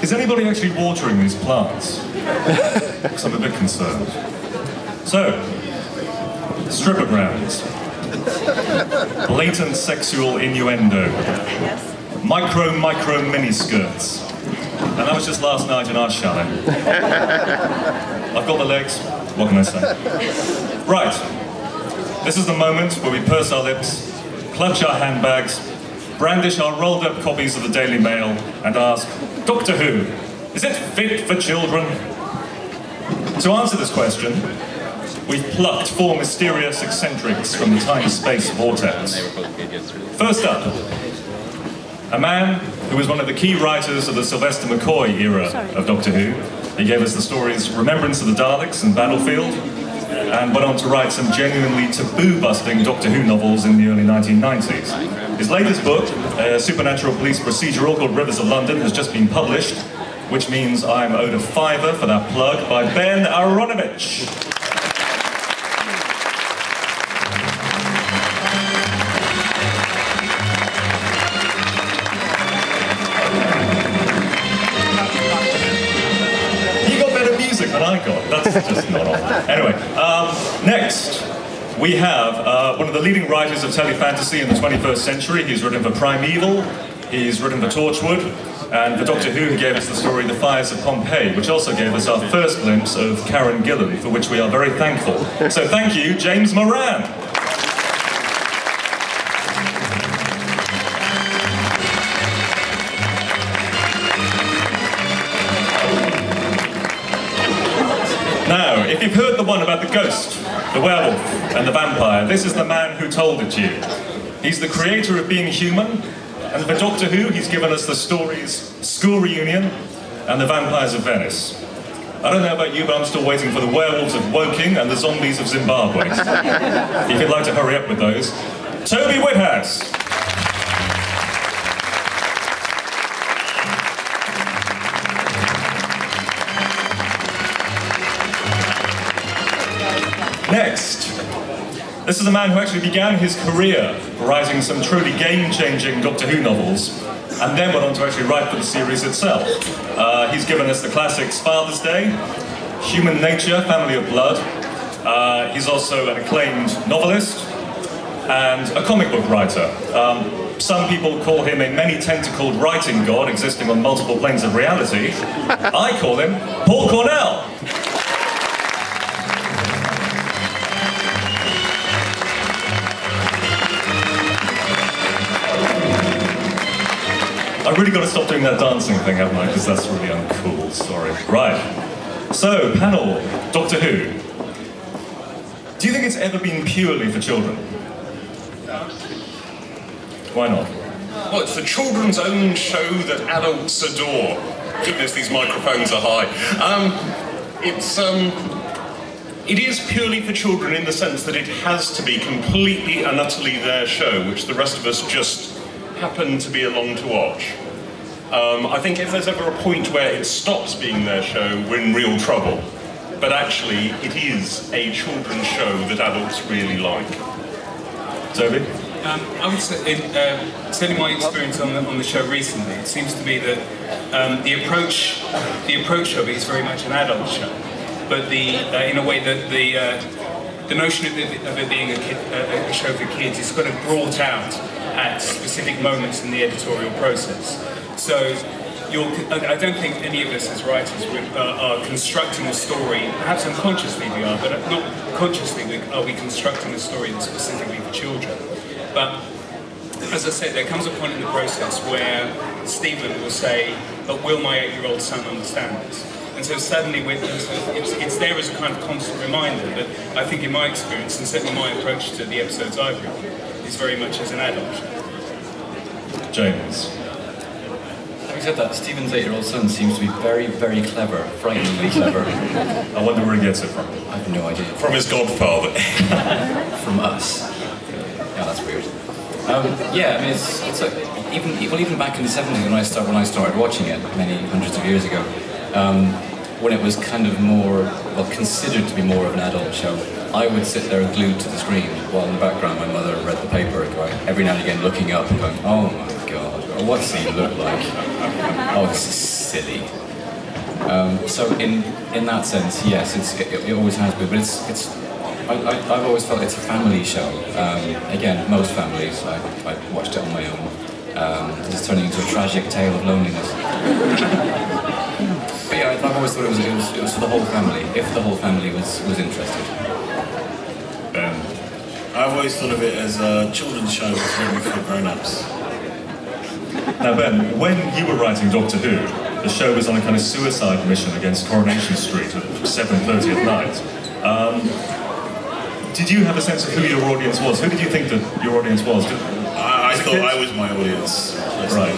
Is anybody actually watering these plants? Because I'm a bit concerned. So, stripograms. Blatant sexual innuendo. Micro miniskirts. And that was just last night in our chalet. I've got the legs, what can I say? Right, this is the moment where we purse our lips, clutch our handbags, brandish our rolled up copies of the Daily Mail and ask, Doctor Who, is it fit for children? To answer this question, we've plucked 4 mysterious eccentrics from the time-space vortex. First up, a man who was one of the key writers of the Sylvester McCoy era of Doctor Who. He gave us the stories Remembrance of the Daleks and Battlefield, and went on to write some genuinely taboo-busting Doctor Who novels in the early 1990s. His latest book, a supernatural police procedural called Rivers of London, has just been published, which means I'm owed a £5 for that plug by Ben Aronovich. That's just not on. Anyway, next we have one of the leading writers of telefantasy in the 21st century. He's written for Primeval, he's written for Torchwood, and for Doctor Who he gave us the story The Fires of Pompeii, which also gave us our first glimpse of Karen Gillan, for which we are very thankful. So thank you, James Moran. Now, if you've heard the one about the ghost, the werewolf, and the vampire, this is the man who told it to you. He's the creator of Being Human, and for Doctor Who, he's given us the stories School Reunion and The Vampires of Venice. I don't know about you, but I'm still waiting for the werewolves of Woking and the zombies of Zimbabwe. If you'd like to hurry up with those, Toby Whithouse. Next, this is a man who actually began his career writing some truly game-changing Doctor Who novels, and then went on to actually write for the series itself. He's given us the classics Father's Day, Human Nature, Family of Blood. He's also an acclaimed novelist and a comic book writer. Some people call him a many-tentacled writing god existing on multiple planes of reality. I call him Paul Cornell. I've really got to stop doing that dancing thing, haven't I? Because that's really uncool, sorry. Right. So, panel, Doctor Who. Do you think it's ever been purely for children? Why not? Well, it's the children's own show that adults adore. Goodness, these microphones are high. It is purely for children in the sense that it has to be completely and utterly their show, which the rest of us just happen to be along to watch. I think if there's ever a point where it stops being their show, we're in real trouble. But actually, it is a children's show that adults really like. Toby? I would say, certainly my experience on the show recently, it seems to me that the approach of it is very much an adult show. But in a way that the notion of it being a show for kids is kind of brought out at specific moments in the editorial process. So I don't think any of us as writers are constructing a story, perhaps unconsciously we are, but not consciously are we constructing a story that's specifically for children. But as I said, there comes a point in the process where Stephen will say, but will my 8-year-old son understand this? And so suddenly it's there as a kind of constant reminder that I think in my experience, and certainly my approach to the episodes I've written, is very much as an adult. James. Having said that, Stephen's 8-year-old son seems to be very, very clever, frighteningly clever. I wonder where he gets it from. I have no idea. From his godfather. From us. Yeah, that's weird. Yeah, I mean, it's like, even back in the 70s when I started watching it, many hundreds of years ago, when it was kind of more, well, considered to be more of an adult show, I would sit there glued to the screen while in the background my mother read the paper, going, every now and again looking up and going, oh my god, what's he look like? Oh, this is silly. So in that sense, yes, it always has been, but I've always felt it's a family show. Again, most families, I watched it on my own. This is turning into a tragic tale of loneliness. But yeah, I've always thought it was for the whole family, if the whole family was interested. I've always thought of it as a children's show that's written for grown-ups. Now Ben, when you were writing Doctor Who, the show was on a kind of suicide mission against Coronation Street at 7:30 at night. Did you have a sense of who your audience was? Who did you think that your audience was? I thought I was my audience. Right.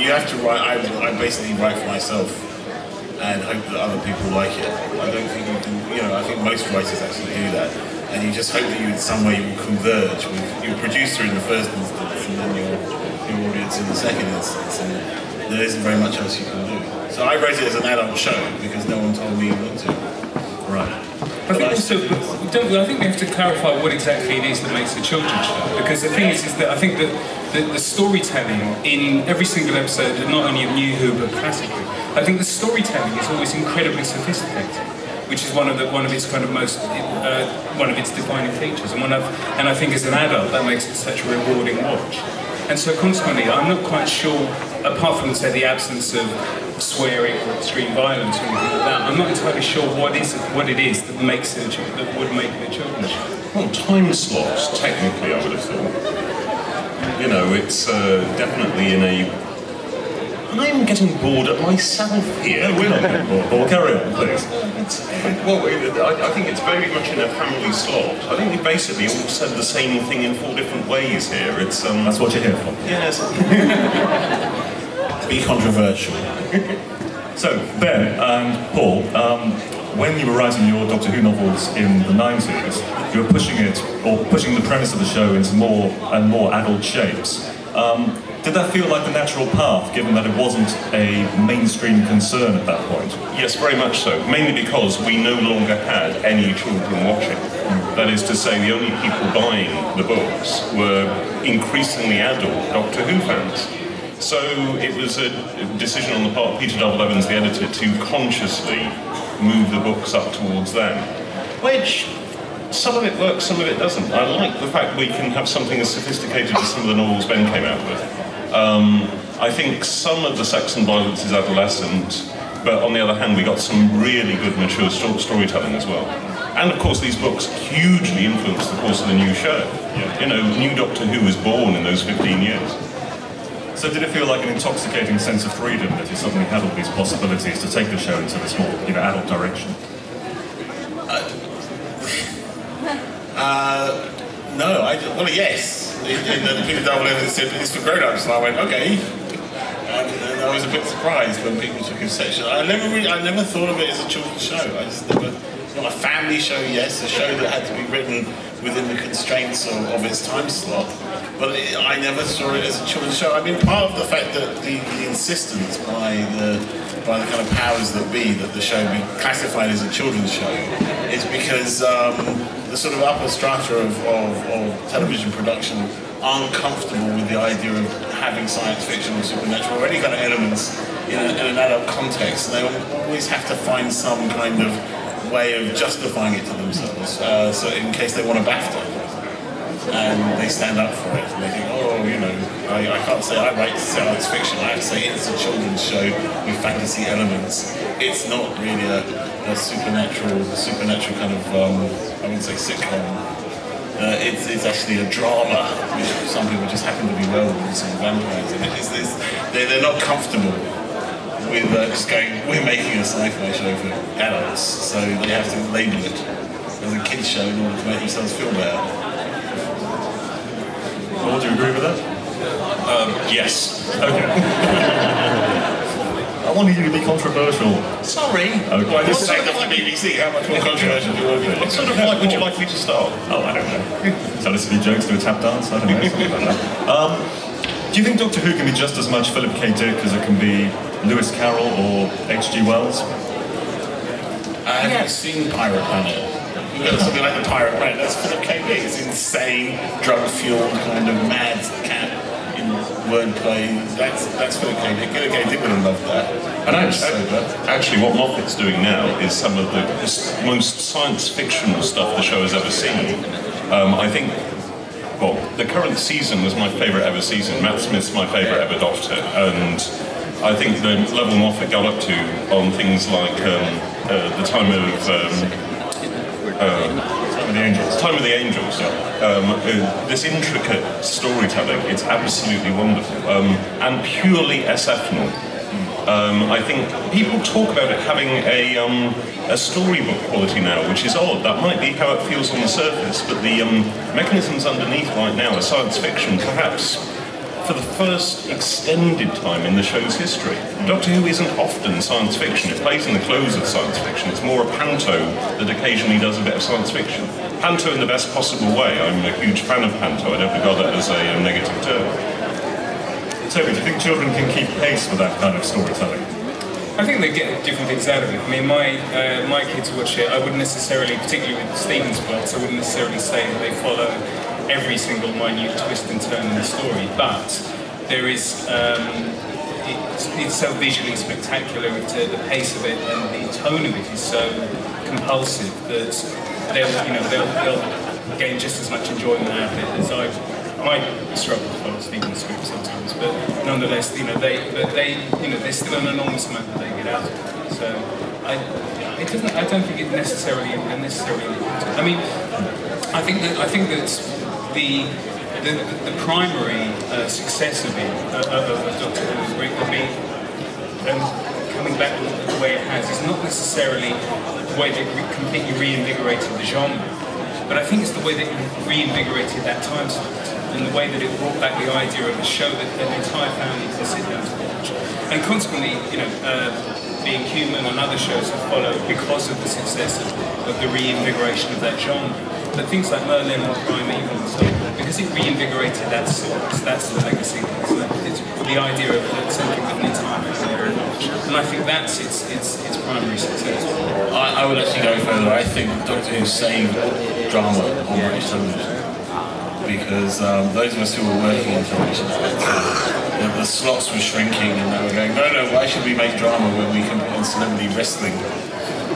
You have to write, I basically write for myself and hope that other people like it. I don't think you can, I think most writers actually do that. And you just hope that you in some way will converge with your producer in the first instance and then your audience in the second instance. And there isn't very much else you can do. So I wrote it as an adult show because no one told me not to. Right. I think also, I think we have to clarify what exactly it is that makes a children's show. Because the thing is that I think that the storytelling in every single episode, not only of New Who but classically, I think the storytelling is always incredibly sophisticated, which is one of its kind of most one of its defining features. And I think as an adult that makes it such a rewarding watch. And so consequently, I'm not quite sure, apart from say the absence of swearing or extreme violence or anything like that, I'm not entirely sure what it is that makes it that would make it a children's show. Well, time slots, technically, I would have thought. It's definitely in a... I'm getting bored at myself here. No, we're not getting bored. Well, carry on, please. I think it's very much in a family slot. I think we basically all said the same thing in 4 different ways here. That's what you're here for. Yes. Be controversial. So, Ben and Paul, when you were writing your Doctor Who novels in the 90s, you were pushing the premise of the show into more and more adult shapes. Did that feel like the natural path, given that it wasn't a mainstream concern at that point? Yes, very much so. Mainly because we no longer had any children watching. That is to say, the only people buying the books were increasingly adult Doctor Who fans. So it was a decision on the part of Peter Double Evans, the editor, to consciously move the books up towards them. Which, some of it works, some of it doesn't. I like the fact we can have something as sophisticated as some of the novels Ben came out with. I think some of the sex and violence is adolescent, but on the other hand we got some really good mature storytelling as well. And of course these books hugely influenced the course of the new show. Yeah. New Doctor Who was born in those 15 years. So did it feel like an intoxicating sense of freedom that you suddenly had all these possibilities to take the show into this more, adult direction? No, well, yes. Peter Double Evans said it's for grown-ups, and I went, okay. And I was a bit surprised when people took it section. I never thought of it as a children's show. Not a family show, yes, a show that had to be written within the constraints of its time slot. But I never saw it as a children's show. I mean, part of the fact that the insistence by the kind of powers that be that the show be classified as a children's show is because the sort of upper strata of television production aren't comfortable with the idea of having science fiction or supernatural or any kind of elements in an adult context. They always have to find some kind of way of justifying it to themselves, so in case they want a BAFTA. And they stand up for it, and they think, I can't say I write science fiction, I have to say it's a children's show with fantasy elements. It's not really a supernatural kind of, I wouldn't say sitcom. It's actually a drama, which some people just happen to be werewolves and vampires, and they're not comfortable with just going, we're making a sci-fi show for adults, so they have to label it as a kids show in order to make themselves feel better. Paul, do you agree with that? Yes. Okay. I wanted you to be controversial. Sorry. Okay. Well, this is like the BBC, how much more controversial do you want to be? What sort of would you like me to start? Oh, I don't know. Tell us a few jokes, do a tap dance, I don't know, something like that. Do you think Doctor Who can be just as much Philip K. Dick as it can be Lewis Carroll or H.G. Wells? I haven't seen Pirate Planet. You've got something like the Pirate Planet, that's Philip K. Dick. It's insane, drug-fueled, kind of mad cat in wordplay. That's for the kid. They're going to love that. And actually, what Moffat's doing now is some of the most science fictional stuff the show has ever seen. I think, well, the current season was my favourite ever season. Matt Smith's my favourite ever Doctor, and I think the level Moffat got up to on things like the time of the Angels. This intricate storytelling, it's absolutely wonderful and purely SF-nal. I think people talk about it having a storybook quality now, which is odd. That might be how it feels on the surface, but the mechanisms underneath right now are science fiction, perhaps for the first extended time in the show's history. Doctor Who isn't often science fiction. It plays in the clothes of science fiction. It's more a panto that occasionally does a bit of science fiction. Panto in the best possible way. I'm a huge fan of panto. I don't regard that as a negative term. Toby, do you think children can keep pace with that kind of storytelling? I think they get different things out of it. I mean, my kids watch it. I wouldn't necessarily, particularly with Stephen's plots, I wouldn't necessarily say that they follow every single minute twist and turn in the story, but there is, it's so visually spectacular, the pace of it and the tone of it is so compulsive that they'll gain just as much enjoyment out of it as I struggle to follow Stephen's script sometimes, but nonetheless, there's still an enormous amount that they get out of it. So I don't think it's necessarily important. I mean, I think that the primary success of it, of Doctor Who, will be coming back the way it has, is not necessarily the way that it completely reinvigorated the genre, but I think it's the way that it reinvigorated that time slot, and the way that it brought back the idea of a show that an entire family can sit down to watch. And consequently, Being Human and other shows have followed because of the success of the reinvigoration of that genre. But things like Merlin or Primeval and so on, because it reinvigorated that source, that's the legacy. It's the idea of something with an entire family to watch. And I think that's its primary success. I would actually go further. I think Doctor Who saved drama on British television. Because those of us who were working in television, the slots were shrinking and they were going, no, why should we make drama when we can put on celebrity wrestling?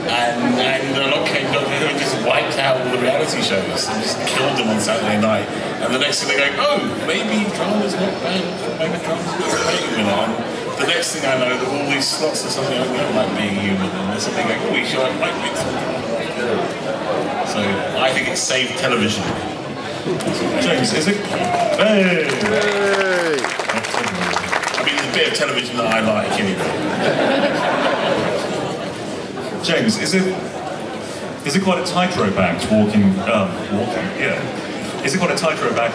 And a lot came Doctor Who and just wiped out all the reality shows and just killed them on Saturday night. And the next thing they're going, oh, maybe drama's not bad, maybe drama's not great. And the next thing I know, that all these slots are something I don't like Being Human, and there's something like, oh, we should like make some drama. So I think it saved television. James, is it? Hey! I mean, there's a bit of television that I like anyway. James, is it quite a tightrope act walking? Yeah. Is it quite a tightrope act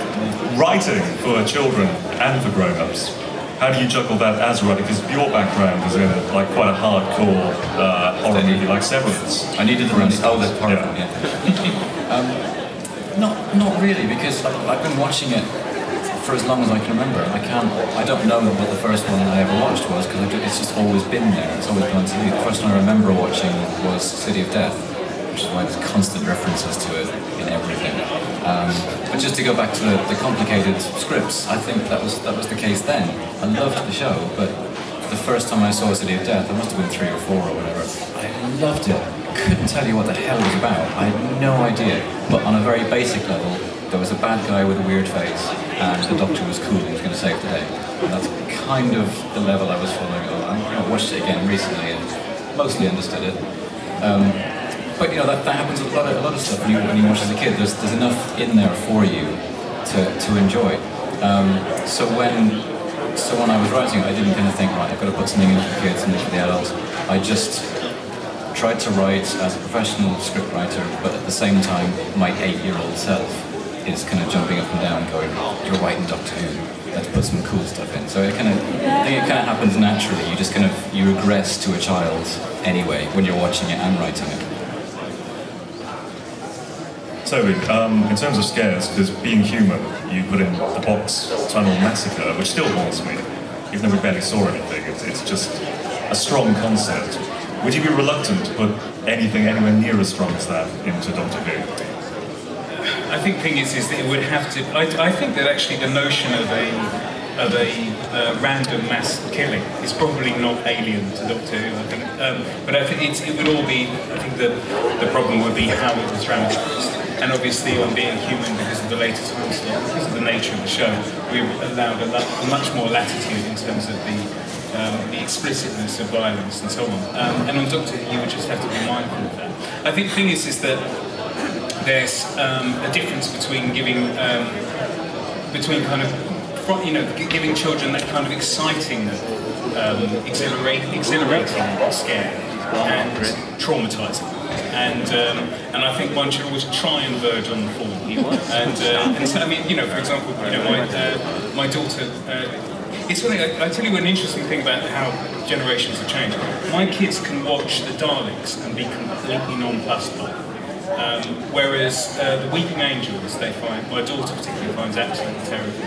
writing for children and for grown-ups? How do you juggle that as a writer? Because your background is in quite a hardcore horror movie like Severance. I needed the run. Oh, that's horrible. Yeah. Not really, because I've been watching it for as long as I can remember. I don't know what the first one I ever watched was, because it's just always been there. It's always been on TV. The first one I remember watching was City of Death, which is why there's constant references to it in everything. But just to go back to the complicated scripts, I think that was the case then. I loved the show, but the first time I saw City of Death, I must have been 3 or 4 or whatever, I loved it. Couldn't tell you what the hell it was about. I had no idea. But on a very basic level, there was a bad guy with a weird face, and the Doctor was cool and was going to save the day. And that's kind of the level I was following on. I watched it again recently and mostly understood it. But that happens with a lot of stuff when you watch as a kid. There's enough in there for you to enjoy. So when I was writing, I didn't kind of think, right, I've got to put something in for the kids and for the adults. I just tried to write as a professional scriptwriter, but at the same time, my 8-year-old self is kind of jumping up and down, going, "You're writing Doctor Who. Let's put some cool stuff in." So I think it kind of happens naturally. You regress to a child anyway when you're watching it and writing it. Toby, in terms of scares, because Being Human, you put in the box Tunnel Massacre, which still haunts me, even though we barely saw anything. It's just a strong concept. Would you be reluctant to put anything anywhere near as strong as that into Doctor Who? I think the thing is that it would have to. I think that actually the notion of random mass killing is probably not alien to Doctor Who, I think. But I think it would all be, I think the problem would be how it was dramatised. And obviously on Being Human, because of the latest onslaught, because of the nature of the show, we allowed a much more latitude in terms of the explicitness of violence and so on. And on Doctor Who, you would just have to be mindful of that. I think the thing is that there's a difference between giving giving children that kind of exciting, exhilarating scare and traumatising. And I think one should always try and verge on the form. And so, I mean, for example, my daughter. It's funny. I tell you an interesting thing about how generations have changed. My kids can watch the Daleks and be completely nonplussed by them. Whereas the Weeping Angels, my daughter particularly finds absolutely terrible.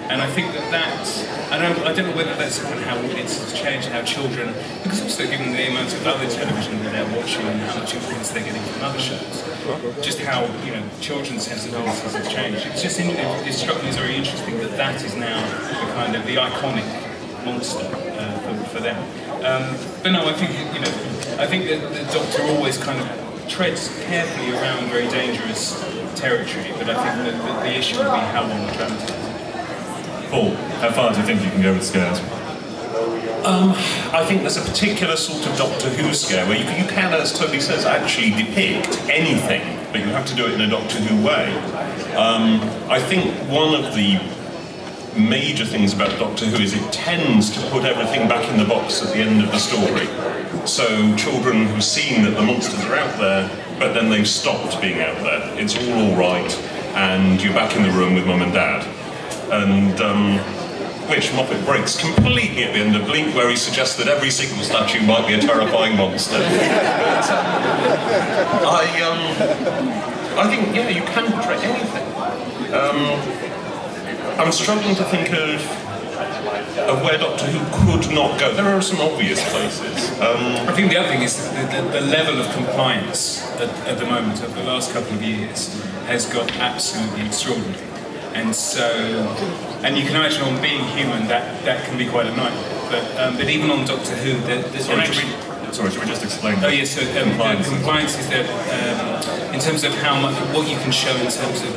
And I think I don't know whether that's how it's changed how children, because also given the amount of other television that they're watching and how much influence they're getting from other shows, just how children's sensibilities have changed. It's just it struck me as very interesting that is now the iconic monster for them. But no, I think that the Doctor always kind of treads carefully around very dangerous territory, but I think that the issue would be how one would dramatise it. Paul, how far do you think you can go with scares? I think there's a particular sort of Doctor Who scare where you can, as Toby says, actually depict anything, but you have to do it in a Doctor Who way. I think one of the major things about Doctor Who is it tends to put everything back in the box at the end of the story. So children who've seen that the monsters are out there, but then they've stopped being out there. It's all right, and you're back in the room with Mum and Dad. And which Moffat breaks completely at the end of Blink, where he suggests that every single statue might be a terrifying monster. I think, you can portray anything. I'm struggling to think of where Doctor Who could not go. There are some obvious places. I think the other thing is the level of compliance at the moment, over the last couple of years, has got absolutely extraordinary. And so, and you can imagine on Being Human that can be quite a nightmare. But even on Doctor Who, Sorry, should we just explain that? Oh yes, so compliance is that in terms of what you can show in terms of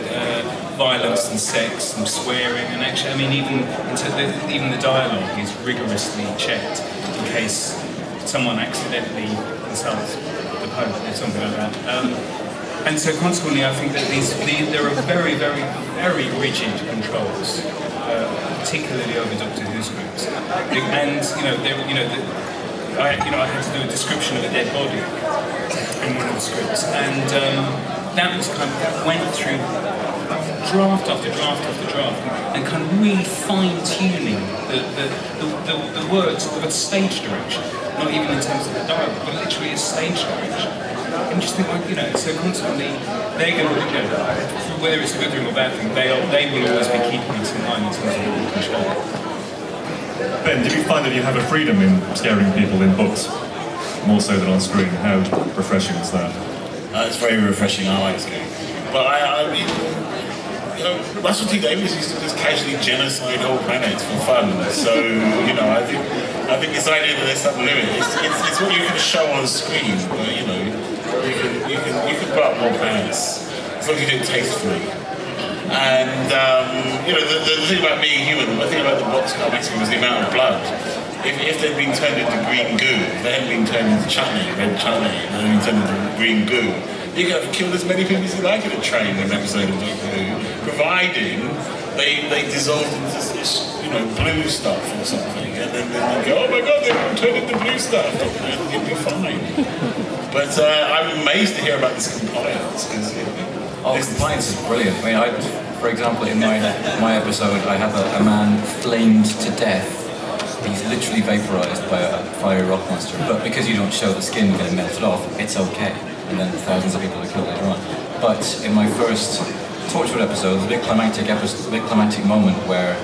violence and sex and swearing, and actually, I mean, even the dialogue is rigorously checked in case someone accidentally insults the Pope or something like that. And so consequently, I think that there are very, very, very rigid controls, particularly over Doctor Who scripts. And I had to do a description of a dead body in one of the scripts, and that was that went through draft after draft after draft, and kind of really fine-tuning the words of a stage direction, not even in terms of the dialogue, but literally a stage direction. And just think, so constantly they're going to, whether it's a good thing or bad thing, they will always be keeping us in line in terms of what we can show. Ben, do you find that you have a freedom in scaring people in books, more so than on screen? How refreshing is that? It's very refreshing. I like scaring. But I mean, Russell T Davies used to just casually genocide whole planets for fun. So I think this idea that there's some limit. It's what you can show on screen. But, you can put up more planets as long as you do it tastefully. And the thing about Being Human, the thing about the boxcar massacre was the amount of blood. If they'd been turned into green goo, if they hadn't been turned into chutney, red chutney, and they'd been turned into green goo, you could have killed as many people as you like in a train in an episode of Doctor Who, providing they dissolved into this, blue stuff or something, and then they go, oh my god, they've been turned into blue stuff, and you'd be fine. But I'm amazed to hear about this compliance, because compliance is brilliant. I mean, for example, in my episode, I have a man flamed to death. He's literally vaporized by a fiery rock monster. But because you don't show the skin getting melted off, it's okay. And then thousands of people are killed later on. But in my first Torchwood episode, the big climactic moment where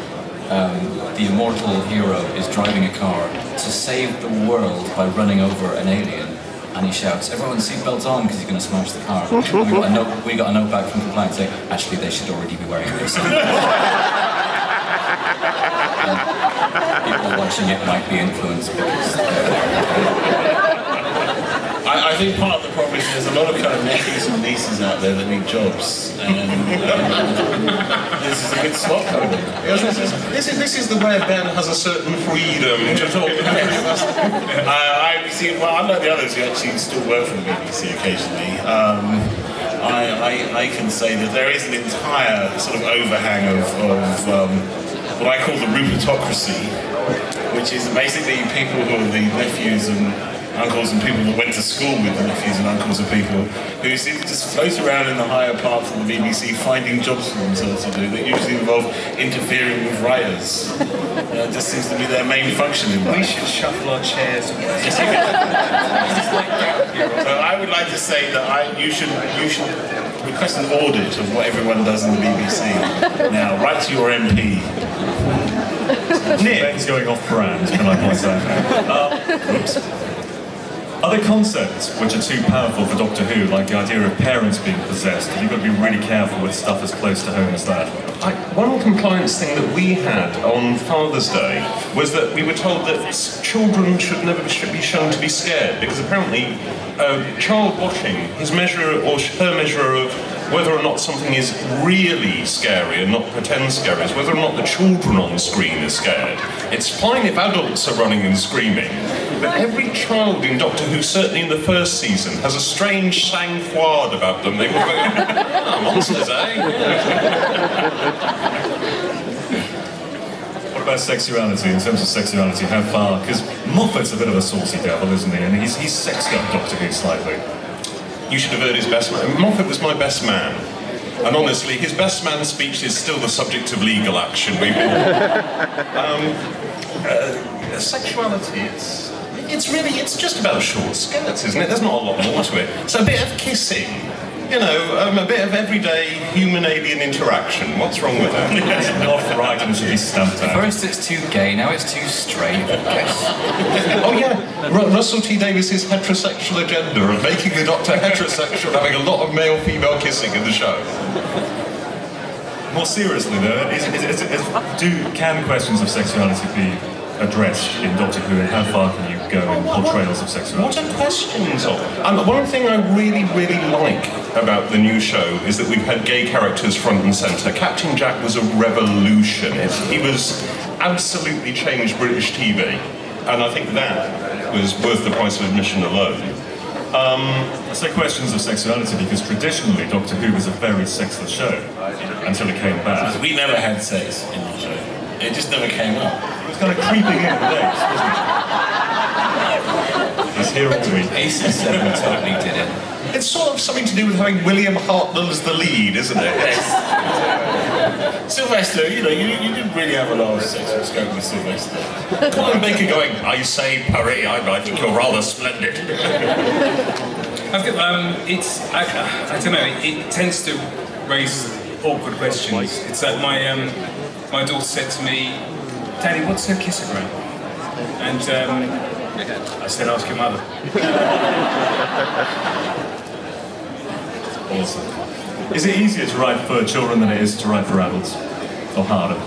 the immortal hero is driving a car to save the world by running over an alien. And he shouts, everyone seatbelts on because he's going to smash the car. We got a note back from compliance saying, actually they should already be wearing this. people watching it might be influenced because... I think part of the problem is there's a lot of kind of nephews and nieces out there that need jobs, and this is a good slot for them. This is the way a band has a certain freedom to talk. I see. Well, unlike the others who actually still work for the BBC occasionally, I can say that there is an entire sort of overhang of what I call the Rupertocracy, which is basically people who are the nephews and uncles and people that went to school with the nephews and uncles of people who seem to just float around in the higher parts of the BBC finding jobs for themselves to do that usually involve interfering with writers. It just seems to be their main function in life. We should shuffle our chairs. So I would like to say that you should request an audit of what everyone does in the BBC. Now, write to your MP. Ben's going off brand, can I point out? Oops. Are there concepts which are too powerful for Doctor Who, like the idea of parents being possessed? Have you got to be really careful with stuff as close to home as that? One compliance thing that we had on Father's Day was that we were told that children should never be shown to be scared, because apparently child watching, his measure or her measure of whether or not something is really scary and not pretend scary is whether or not the children on the screen are scared. It's fine if adults are running and screaming, but every child in Doctor Who, certainly in the first season, has a strange sang-froid about them. They will go, monsters, eh? What about sexuality? In terms of sexuality, how far? Because Moffat's a bit of a saucy devil, isn't he? And he's sexed up Doctor Who slightly. You should have heard his best man. Moffat was my best man. And honestly, his best man speech is still the subject of legal action. We've been... sexuality, it's just about short skirts, isn't it? There's not a lot more to it. It's a bit of kissing. You know, a bit of everyday human-alien interaction. What's wrong with that? It's not right and should be stamped out. First it's too gay, now it's too straight, I guess. Oh yeah, Russell T Davies's heterosexual agenda of making the Doctor heterosexual, having a lot of male-female kissing in the show. More seriously though, can questions of sexuality be addressed in Doctor Who, and how far can you go in portrayals of sexuality? What are questions of? One thing I really, really like about the new show is that we've had gay characters front and centre. Captain Jack was a revolution. He was absolutely changed British TV, and I think that was worth the price of admission alone. I say questions of sexuality because traditionally Doctor Who was a very sexless show until it came back. We never had sex in the show. It just never came up. It was kind of creeping in with eggs, wasn't it? He's here all week. AC7 totally did it. It's sort of something to do with having William Hartnell as the lead, isn't it? Yes. Sylvester, you didn't really have a lot of sexual scope with Sylvester. Colin Baker going, I say, Purry, I think you're rather splendid. I don't know, it tends to raise awkward questions. It's like my daughter said to me, Daddy, what's a kissogram? And I said, ask your mother. Awesome. Is it easier to write for children than it is to write for adults? Or harder?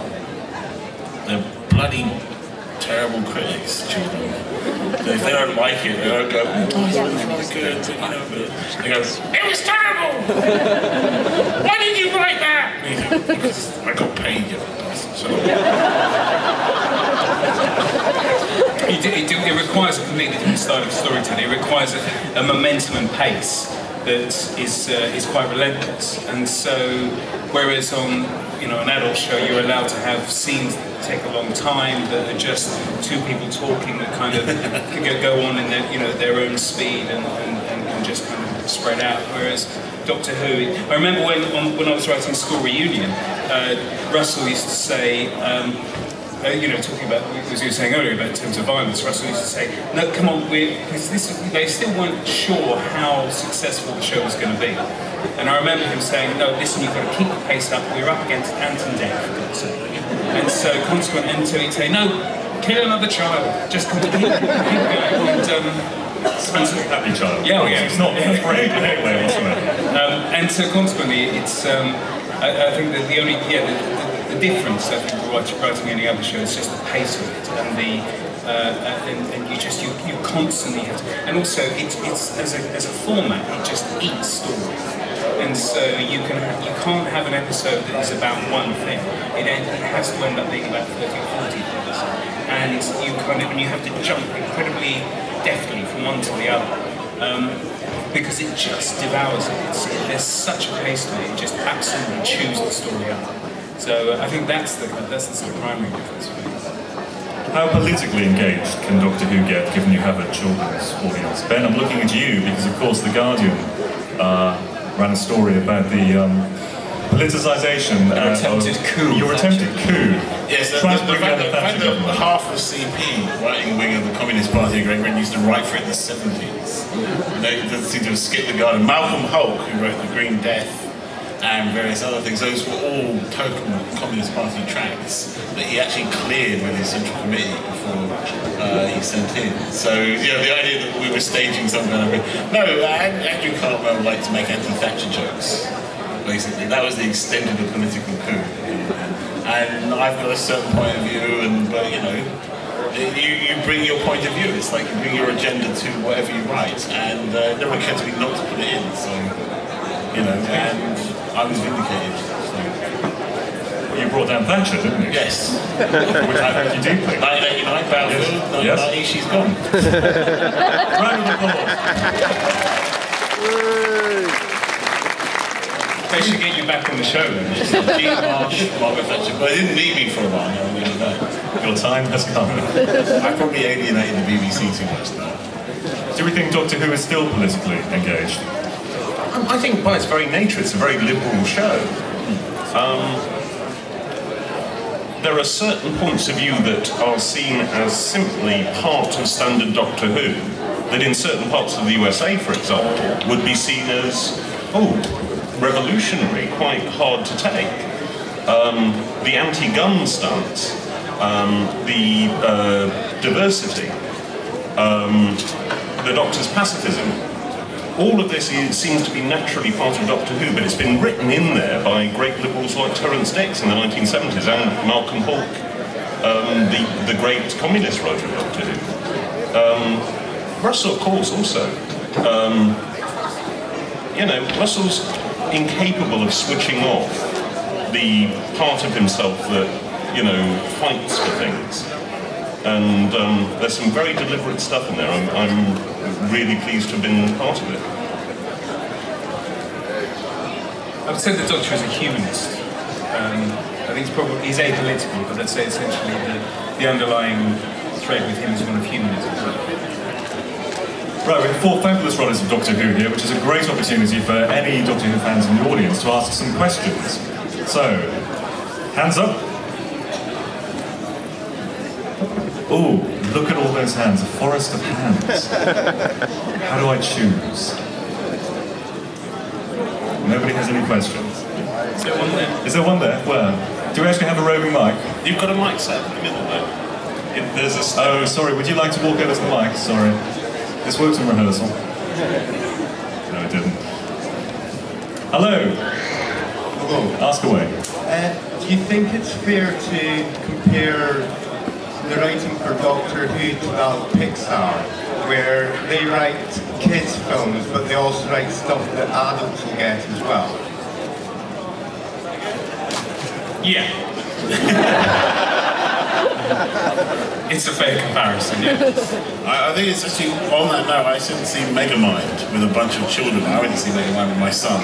They're bloody terrible critics, children. So if they don't like it, they don't go, oh, it's really good, but they go, it was terrible! Why did you write that? Because I got paid, you bastard. So. It requires a completely different style of storytelling. It requires a momentum and pace that is quite relentless. And so, whereas on an adult show, you're allowed to have scenes that take a long time, that are just two people talking that kind of go on in their own speed and just kind of spread out. Whereas Doctor Who, I remember when I was writing School Reunion, Russell used to say. Talking about what you were saying earlier about in terms of violence, Russell used to say, no, come on, because they still weren't sure how successful the show was going to be. And I remember him saying, no, listen, you've got to keep the pace up, we're up against Ant and Dec, for God's sake. And so, consequently, until he'd say, no, kill another child, just keep going. Happy child. Yeah, he's not afraid in any way whatsoever. And so, consequently, it's, I think that the The difference, I think, with writing any other show is just the pace of it, and you constantly have to, and also it's as a format, it just eats story, and so you can't have an episode that is about one thing. It has to end up being about 30 or 40 things, and you have to jump incredibly deftly from one to the other. Because it just devours it. There's such a pace to it. It just absolutely chews the story up. So I think that's the sort of primary difference for me. How politically engaged can Doctor Who get, given you have a children's audience? Ben, I'm looking at you because, of course, The Guardian ran a story about the politicisation Your attempted coup. Your attempted coup. Yes, the fact that half of CP, writing wing of the Communist Party of Great Britain, used to write for it in the 70s. They seem to have skipped the Guardian. Malcolm Hulke, who wrote The Green Death and various other things, those were all total Communist Party tracts that he actually cleared with his Central Committee before he sent in. So, the idea that we were staging some kind of... No, Andrew Cartmel liked to make anti-Thatcher jokes, basically. That was the extent of the political coup. And I've got a certain point of view, but you bring your point of view. It's like you bring your agenda to whatever you write, and it never occurred to me not to put it in. So, and I was vindicated. So. Well, you brought down Thatcher, didn't you? Yes. Which I thank you deeply. 1989, Battlefield. 1990, she's gone. Round of applause. They should get you back on the show then. Jean Marsh, Margaret Thatcher. But they didn't need me for a while, Your time has come. I probably alienated the BBC too much now. Do we think Doctor Who is still politically engaged? I think by its very nature, it's a very liberal show. There are certain points of view that are seen as simply part of standard Doctor Who, that in certain parts of the USA, for example, would be seen as, revolutionary, quite hard to take. The anti-gun stance, the diversity, the Doctor's pacifism, all of this seems to be naturally part of Doctor Who, but it's been written in there by great liberals like Terence Dix in the 1970s and Malcolm Hulke, the great communist writer of Doctor Who. Russell, of course, also. Russell's incapable of switching off the part of himself that, fights for things. And there's some very deliberate stuff in there. I'm really pleased to have been part of it. I would say the Doctor is a humanist. I think he's apolitical, but I'd say essentially the underlying thread with him is one of humanism. Right, we have 4 fabulous runners of Doctor Who here, which is a great opportunity for any Doctor Who fans in the audience to ask some questions. So, hands up. Oh, look at all those hands, a forest of hands. How do I choose? Nobody has any questions. Is there one there? Is there one there? Where? Do we actually have a roving mic? You've got a mic set in the middle there. There's a... Oh, sorry, would you like to walk over to the mic? Sorry. This worked in rehearsal. No, it didn't. Hello. Hello. Ask away. Do you think it's fair to compare the writing for Doctor Who to that of Pixar, where they write kids' films, but they also write stuff that adults will get as well? Yeah. It's a fair comparison, yeah. I think it's actually, on that note, I went to see Megamind with a bunch of children. I went to see Megamind with my son,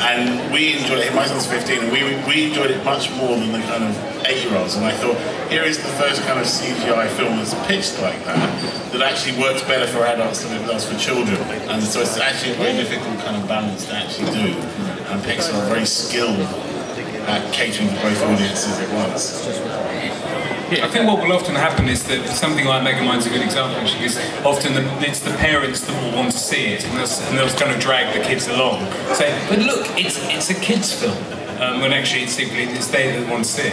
and we enjoyed it. My son's 15, and we enjoyed it much more than the kind of 8-year-olds. And I thought, here is the first kind of CGI film that's pitched like that actually works better for adults than it does for children. And so it's actually a very difficult kind of balance to actually do. And Pixar are very skilled at catering to both audiences at once. I think what will often happen is that something like Megamind's a good example, because often it's the parents that will want to see it, and they'll kind of drag the kids along, saying, "But look, it's a kids' film," when actually it's they that want to see it.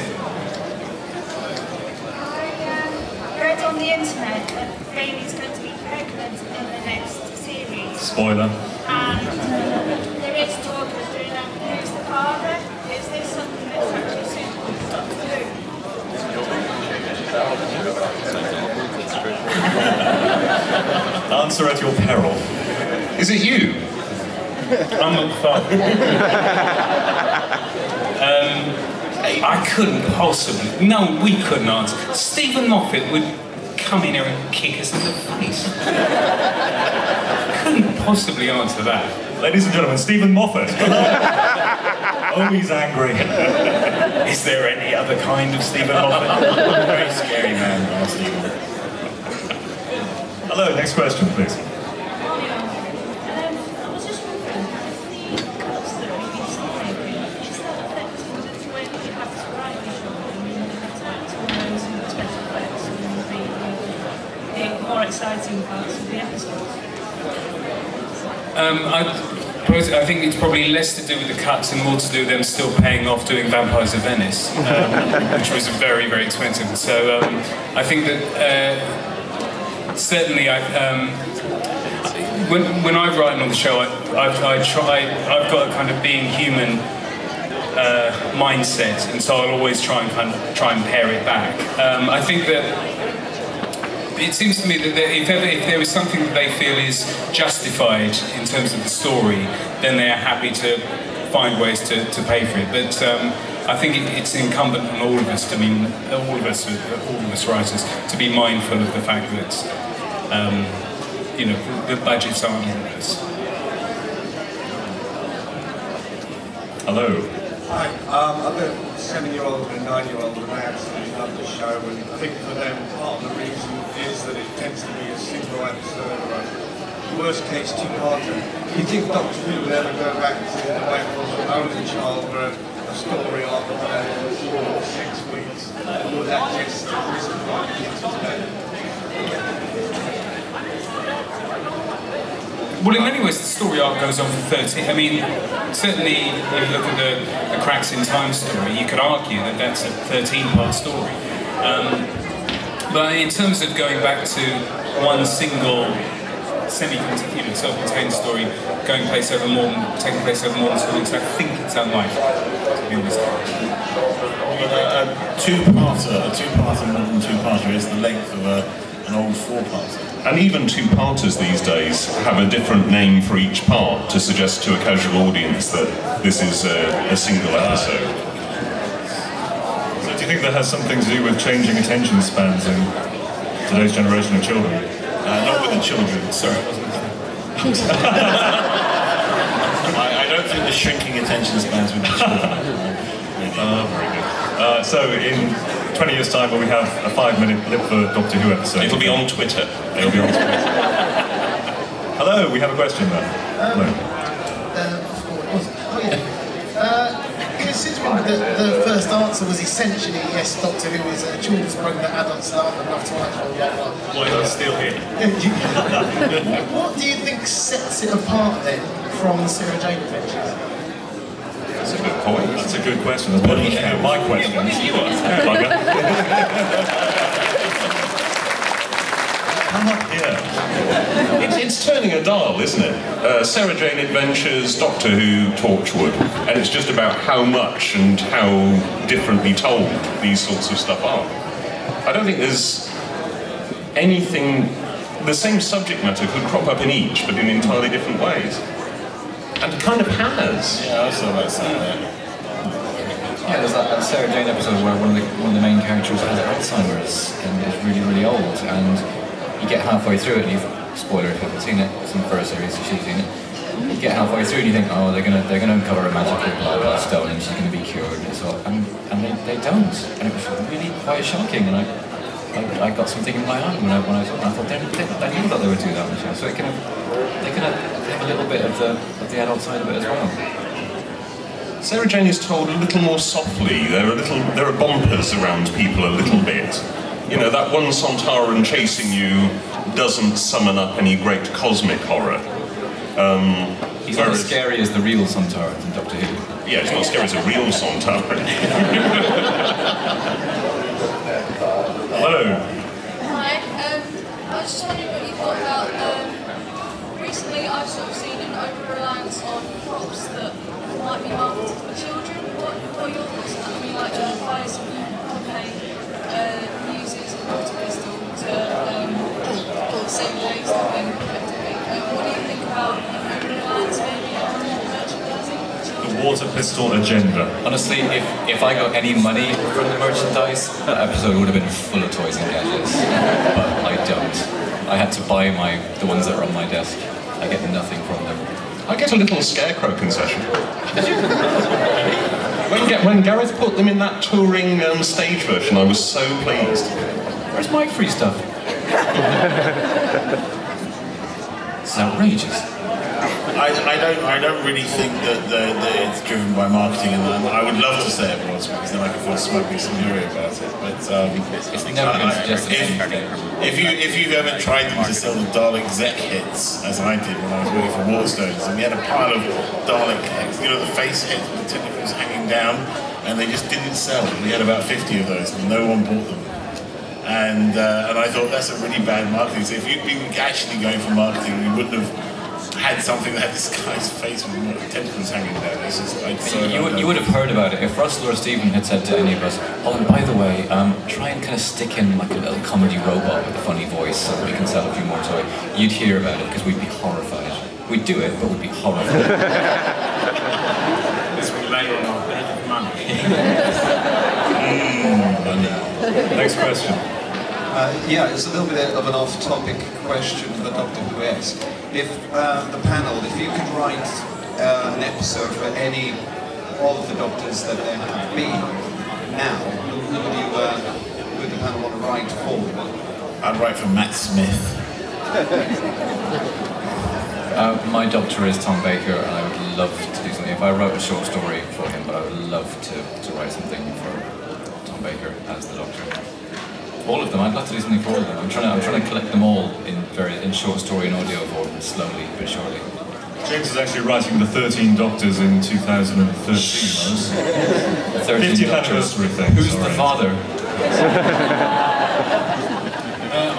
I read on the internet that Bailey's going to be pregnant in the next series. Spoiler. And there is talk of doing that. Who's the father? Is this something that's actually suitable for Doctor Answer at your peril. Is it you? I'm not far. I couldn't possibly. No, we couldn't answer. Stephen Moffat would come in here and kick us in the face. Couldn't possibly answer that. Ladies and gentlemen, Stephen Moffat. Oh, he's angry. Is there any other kind of Stephen Moffat? Very scary man, Stephen. Hello, next question, please. I was just wondering, the cuts that we've been seeing, is that affecting the way that you have to write the show? I mean, you have to act on those and special effects and the more exciting parts of the episodes? I think it's probably less to do with the cuts and more to do with them still paying off doing Vampires of Venice, which was very, very expensive. So I think that certainly when I'm writing on the show, I've got a kind of being human mindset, and so I'll always try and pare it back. I think that it seems to me that if there is something that they feel is justified in terms of the story, then they are happy to find ways to pay for it. But I think it's incumbent on all of us all of us writers, to be mindful of the fact that the budgets aren't limitless. Hello. Hi, I've got a 7-year-old and a 9-year-old, and I absolutely love the show, and I think for them part of the reason is that it tends to be a single episode or a worst case two-parter. Do you think Doctor Who would ever go back to the way it was with Only Child for a story arc of 4 or 6 weeks? Or would that just justify kids today? Well, in many ways, the story arc goes on for 13. I mean, certainly, if you look at the Cracks in Time story, you could argue that that's a 13-part story. But in terms of going back to one single, self-contained story, taking place over more than 2 weeks, I think it's unlikely, to be honest. A two-parter more than two-parter is the length of an old 4-parter. And even two-parters these days have a different name for each part to suggest to a casual audience that this is a single episode. So do you think that has something to do with changing attention spans in today's generation of children? Not with the children, sorry. I don't think the shrinking attention spans with the children. Very good. So in 20 years' time, when we have a 5-minute Lip for Doctor Who episode, It'll be on Twitter. It'll be on Twitter. Hello, we have a question there. Considering that the first answer was essentially yes, Doctor Who is a children's program that adults love enough to watch, blah, blah, blah. Why not still here? What do you think sets it apart then from the Sarah Jane Adventures? That's a good point. That's a good question. That's what my question. What did you ask? Come up here. It's turning a dial, isn't it? Sarah Jane Adventures, Doctor Who, Torchwood, and it's just about how much and how differently told these sorts of stuff are. I don't think there's anything. The same subject matter could crop up in each, but in entirely different ways. And it kind of has. Yeah, I saw that somewhere. Yeah, there's that Sarah Jane episode where one of the main characters has Alzheimer's and is really, really old, and you get halfway through it and spoiler if you haven't seen it, it's in the first series, you should have seen it. You get halfway through and you think, oh, they're gonna uncover a magical blah stone and she's gonna be cured and so and they don't. And it was really quite shocking, and I got something in my eye when I saw it. I thought I knew that they would do that on the show. So they can have a little bit of the adult side of it as well. Sarah Jane is told a little more softly. There are bumpers around people a little bit. You know, that one Sontaran chasing you doesn't summon up any great cosmic horror. He's not as scary as the real Sontaran in Doctor Who. Yeah, it's not as scary as a real Sontaran. Hello. Hi, I was just wondering what you thought about, recently I've sort of seen an over-reliance on props that might be marketed for children. What are your thoughts on that? I mean, like Fires of Pompeii uses a water pistol to save days and pistol agenda. Honestly, if I got any money from the merchandise, that episode would have been full of toys and gadgets. But I don't. I had to buy the ones that are on my desk. I get nothing from them. I get a little scarecrow concession. When Gareth put them in that touring stage version, I was so pleased. Where's my free stuff? It's outrageous. I don't really think that it's driven by marketing, and I would love to say it was, because then I could feel smugly superior about it. But It's never been suggested. if you've ever tried them to sell the Dalek Zek hits, as I did when I was working for Waterstones, and we had a pile of Dalek, the face hits with the tentacles hanging down, and they just didn't sell. We had about 50 of those, and no one bought them. And I thought that's a really bad marketing. So if you'd been actually going for marketing, we wouldn't have had something that had this guy's face with tentacles hanging down. It's just like you would have heard about it if Russell or Stephen had said to any of us, "Oh, and by the way, try and kind of stick in like a little comedy robot with a funny voice so that we can sell a few more toys." You'd hear about it because we'd be horrified. We'd do it, but we'd be horrified. This will lay on our bed of money. Next question. Yeah, it's a little bit of an off-topic question, but Doctor Who-esque. If the panel, if you could write an episode for any of the Doctors that there have been now, who would the panel want to write for? I'd write for Matt Smith. My Doctor is Tom Baker, and I would love to do something. If I wrote a short story for him, but I would love to write something for Tom Baker as the Doctor. All of them. I'd love to do something for all of them. I'm trying to collect them all in short story and audio form, slowly but surely. James is actually writing the 13 Doctors in 2013. The 13 50th anniversary thing. Who's the father?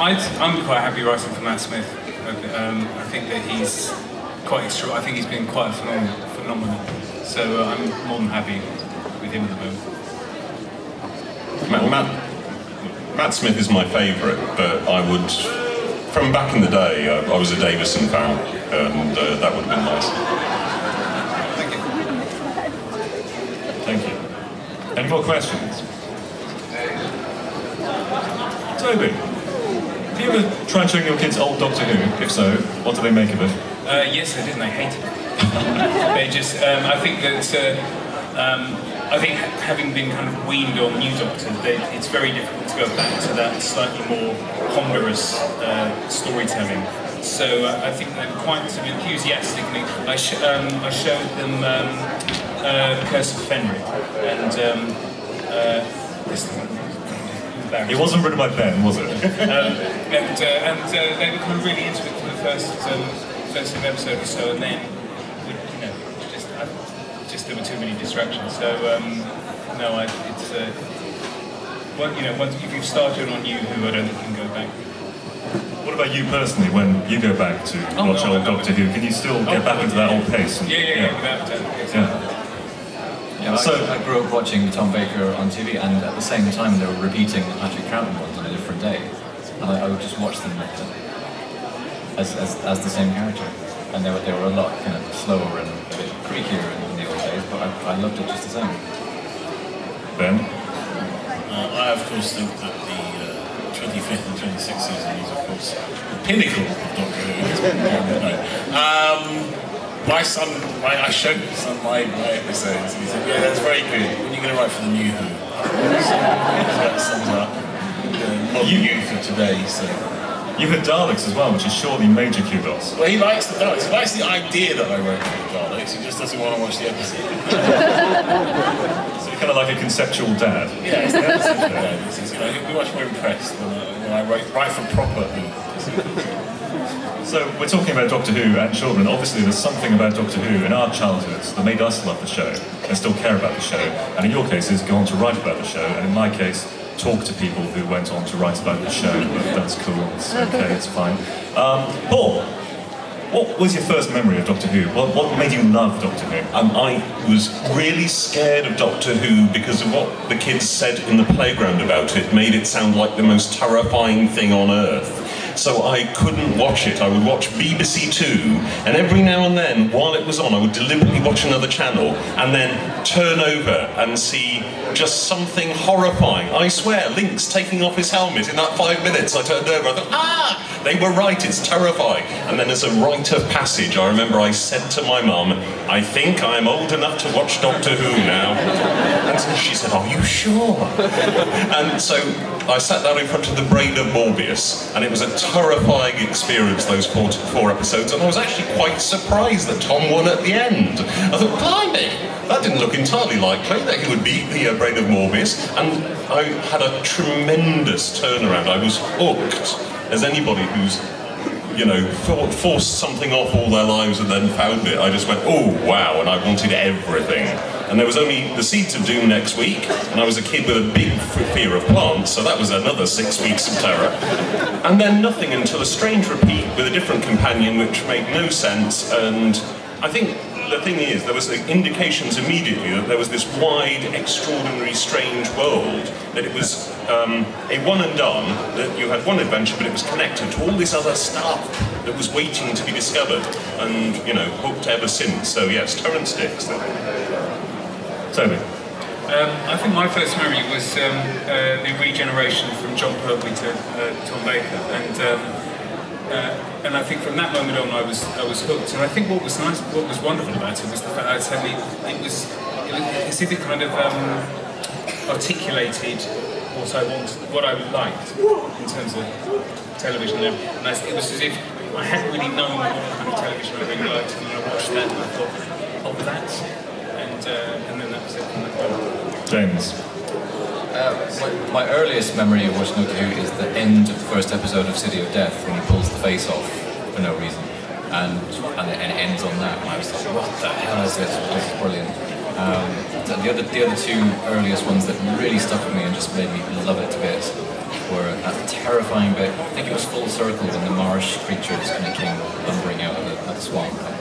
I'm quite happy writing for Matt Smith. I think that he's quite extra. I think he's been quite a phenomenon. So I'm more than happy with him at the moment. Matt Smith is my favourite, but I would, from back in the day, I was a Davison fan, and that would have been nice. Thank you. Any more questions? Toby, have you ever tried showing your kids old Doctor Who? If so, what do they make of it? Yes, I did, and they hated it. They just, I think that, I think having been kind of weaned on New Doctor, it's very difficult to go back to that slightly more ponderous storytelling. So I think they're quite sort of enthusiastic. I showed them Curse of Fenrir, and it wasn't written by Ben, was it? and they were kind of really into it for the first episode or so, and then there were too many distractions. So no, it's once if you've started on New Who, I don't think you can go back. What about you personally? When you go back to watch old Doctor Who, can you still get back into that old pace? Yeah, without doubt. I grew up watching Tom Baker on TV, and at the same time they were repeating the Patrick Troughton ones on a different day, and I would just watch them as the same character, and they were a lot kind of slower and a bit creakier in the old days, but I loved it just the same. Ben? I of course think that the 25th and 26th season is of course the pinnacle of Doctor Who. My son, I showed my son my episodes, and he said, "Yeah, that's very good. When are you going to write for the New Who?" So that sums up the modern youth of today. So. You had Daleks as well, which is surely major kudos. Well, he likes the Daleks. He likes the idea that I wrote for the Daleks. He just doesn't want to watch the episode. So you're kind of like a conceptual dad. Yeah, it's the conceptual dad. He'll be much more impressed when I write for proper Who. So we're talking about Doctor Who and children. Obviously there's something about Doctor Who in our childhoods that made us love the show and still care about the show. And in your case, is go on to write about the show. And in my case, talk to people who went on to write about the show. That's cool, it's okay, it's fine. Paul, what was your first memory of Doctor Who? What made you love Doctor Who? I was really scared of Doctor Who because of what the kids said in the playground about it. Made it sound like the most terrifying thing on earth. so I couldn't watch it. I would watch BBC Two, and every now and then, while it was on, I would deliberately watch another channel, and then turn over and see just something horrifying. I swear, Link's taking off his helmet. In that 5 minutes, I turned over, I thought, ah! They were right, it's terrifying. And then as a rite of passage, I remember I said to my mum, I think I'm old enough to watch Doctor Who now. And so she said, are you sure? And so I sat down in front of the brain of Morbius, and it was a terrifying experience, those 4 episodes, and I was actually quite surprised that Tom won at the end. I thought, blimey, that didn't look entirely likely that he would beat the brain of Morbius, and I had a tremendous turnaround. I was hooked as anybody who's, you know, forced something off all their lives and then found it. I just went, oh wow, and I wanted everything. And there was only The Seeds of Doom next week, and I was a kid with a big fear of plants, so that was another 6 weeks of terror. And then nothing until a strange repeat with a different companion, which made no sense, and I think the thing is, there was indications immediately that there was this wide, extraordinary, strange world, that it was a one and done, that you had one adventure, but it was connected to all this other stuff that was waiting to be discovered, and, you know, hooked ever since. So yes, Torrent sticks then. Toby? I think my first memory was the regeneration from John Pertwee to Tom Baker, and I think from that moment on I was hooked. And I think what was nice, what was wonderful about it was the fact that it was as if it kind of articulated what I liked in terms of television, and it was as if I hadn't really known what kind of television I really liked, and I watched that and I thought, oh, that's, and then that was it from that point. James? My earliest memory of watching Doctor Who is the end of the first episode of City of Death, when he pulls the face off for no reason, and it ends on that, and I was like, what the hell is this? This is brilliant. The other two earliest ones that really stuck with me and just made me love it to bits were that terrifying bit. I think it was Full Circle when the marsh creatures kind of came lumbering out of the swamp. I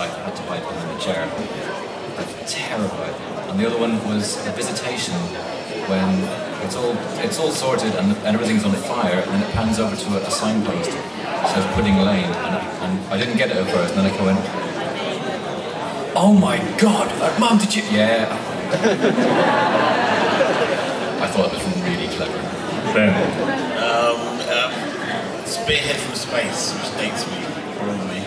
had to hide behind the chair. I was terrified. And the other one was a visitation, when it's all sorted and everything's on fire, and then it pans over to a signpost that says Pudding Lane, and I didn't get it at first, and then I went, oh my god, Mum, did you? Yeah. I thought it was really clever. Ben? Spearhead from Space, which dates me, probably.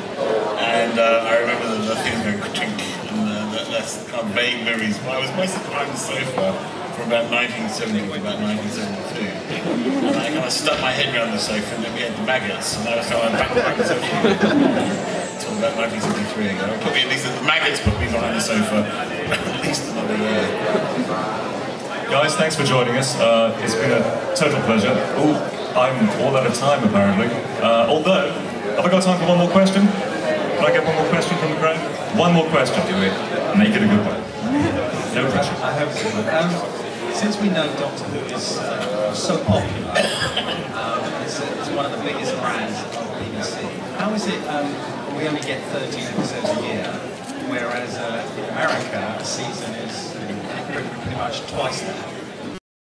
And I remember the things going ka-chink, and that's kind of vague memories. But I was mostly behind the sofa from about 1970 to about 1972. And I kind of stuck my head around the sofa, and then we had the maggots, and I was kind of back behind the sofa until about 1973 ago. Probably at least the maggots put me behind the sofa at least another year. Guys, thanks for joining us. It's been a total pleasure. Oh, I'm all out of time apparently. Although, have I got time for one more question? Can I get one more question from the crowd? One more question. Do it. Make it a good one. No pressure. I hope so. Since we know Doctor Who is so popular, it's one of the biggest brands of BBC, how is it we only get 13 episodes a year, whereas in America a season is pretty much twice that?